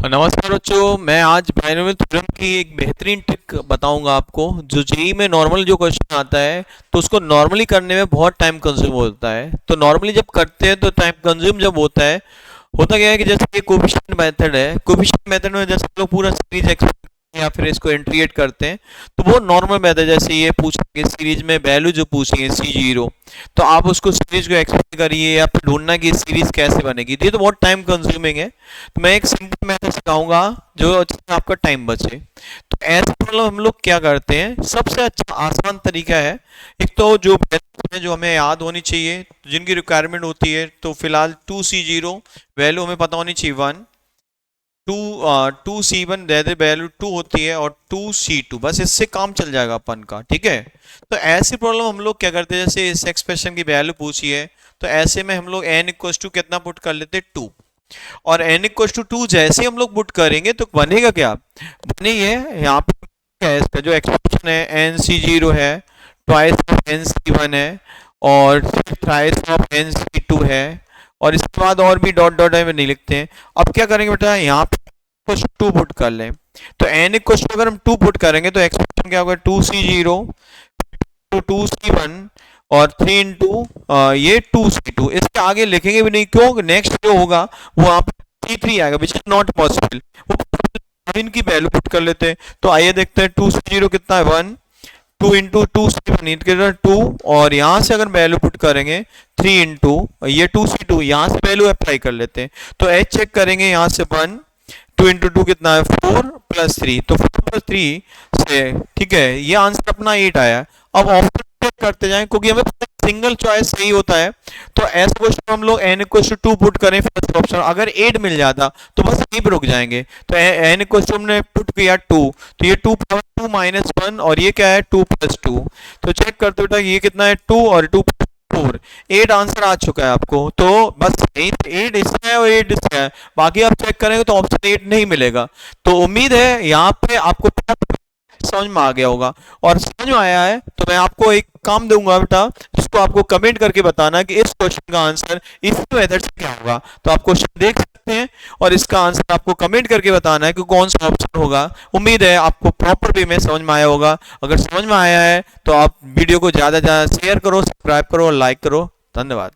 नमस्कार बच्चों, मैं आज बाइनोमियल थ्योरम की एक बेहतरीन ट्रिक बताऊंगा आपको। जो जेईई में नॉर्मल जो क्वेश्चन आता है तो उसको नॉर्मली करने में बहुत टाइम कंज्यूम होता है। तो नॉर्मली जब करते हैं तो टाइम कंज्यूम जब होता है, होता क्या है कि जैसे ये कोफिशिएंट मेथड है, कोफिशिएंट मेथड में जैसे हम लोग पूरा सीरीज एक्सपेक्ट या फिर इसको इंटीग्रेट करते हैं तो वो नॉर्मल मेथड, जैसे ये पूछेंगे सीरीज में वैल्यू जो पूछेंगे C0, तो आप उसको सीरीज को एक्सपेक्ट करिए या फिर ढूंढना कि सीरीज कैसे बनेगी। तो ये तो बहुत टाइम कंज्यूमिंग है, तो मैं एक सिंपल मेथड सिखाऊंगा जो जिसमें आपका टाइम बचे। तो ऐसे प्रॉब्लम हम लोग क्या करते हैं, सबसे अच्छा आसान तरीका है, एक तो जो वैल्यू है जो हमें याद होनी चाहिए, जिनकी रिक्वायरमेंट होती है, तो फिलहाल 2C0 वैल्यू हमें पता होनी चाहिए 1, 2C1 वैल्यू 2 होती है, और 2C2, बस इससे काम चल जाएगा अपन का। ठीक है, तो ऐसी प्रॉब्लम हम लोग क्या करते हैं, जैसे इस एक्सप्रेशन की वैल्यू पूछी है तो ऐसे में हम लोग n इक्वल टू कितना पुट कर लेते हैं 2, और n इक्वल टू 2 जैसे हम लोग पुट करेंगे तो बनेगा क्या, बने ये यहाँ पे क्या है, इसका जो एक्सप्रेशन है nC0 है, ट्वाइस ऑफ nC1 है, और थ्राइस ऑफ nC2 है, और इसके बाद और भी डॉट डॉट है नहीं लिखते हैं। अब क्या करेंगे बेटा, यहाँ पे कुछ 2 पुट कर लें, तो n इक्वल टू अगर हम 2 पुट करेंगे तो एक्सप्रेशन क्या होगा, 2C0 2C1 और 3 इंटू ये 2C2। इसके आगे लिखेंगे भी नहीं, क्यों, नेक्स्ट जो होगा वो यहाँ पे C3 आएगा, विच इज नॉट पॉसिबल। वो इनकी वैल्यू पुट कर लेते हैं, तो आइए देखते हैं 2C0 कितना है 1, 2 इंटू 2C1 2, और यहाँ से अगर वैल्यू पुट करेंगे 3 इंटू ये 2C2, यहाँ से वैल्यू अप्लाई कर लेते हैं, तो एच चेक करेंगे यहाँ से 1, 2 इंटू 2 कितना है 4 प्लस 3, तो 4 प्लस 3 से, ठीक है, ये आंसर अपना 8 आया। अब ऑप्शन चेक करते जाएं, क्योंकि हमें सिंगल चॉइस सही होता है, तो ऐसे क्वेश्चन हम लोग n इक्वल टू 2 पुट करें फर्स्ट ऑप्शन, अगर 8 मिल जाता तो बस यहीं पे रुक जाएंगे। तो n इक्वल टू हमने पुट किया 2, तो ये 2 पावर 2 माइनस 1, और ये क्या है 2 प्लस 2, तो चेक करते बेटा ये कितना है 2 और 2 4, 8 आंसर आ चुका है आपको। तो बस 8 इसमें है और 8 इसमें है, बाकी आप चेक करेंगे तो ऑप्शन 8 नहीं मिलेगा। तो उम्मीद है यहाँ पे आपको समझ में आ गया होगा, और समझ में आया है तो मैं आपको एक काम दूंगा बेटा, जिसको आपको कमेंट करके बताना कि इस क्वेश्चन का आंसर इस मेथड से क्या होगा। तो आप क्वेश्चन देख सकते हैं और इसका आंसर आपको कमेंट करके बताना है कि कौन सा ऑप्शन होगा। उम्मीद है आपको प्रॉपर वे में समझ में आया होगा। अगर समझ में आया है तो आप वीडियो को ज्यादा से ज्यादा शेयर करो, सब्सक्राइब करो और लाइक करो। धन्यवाद।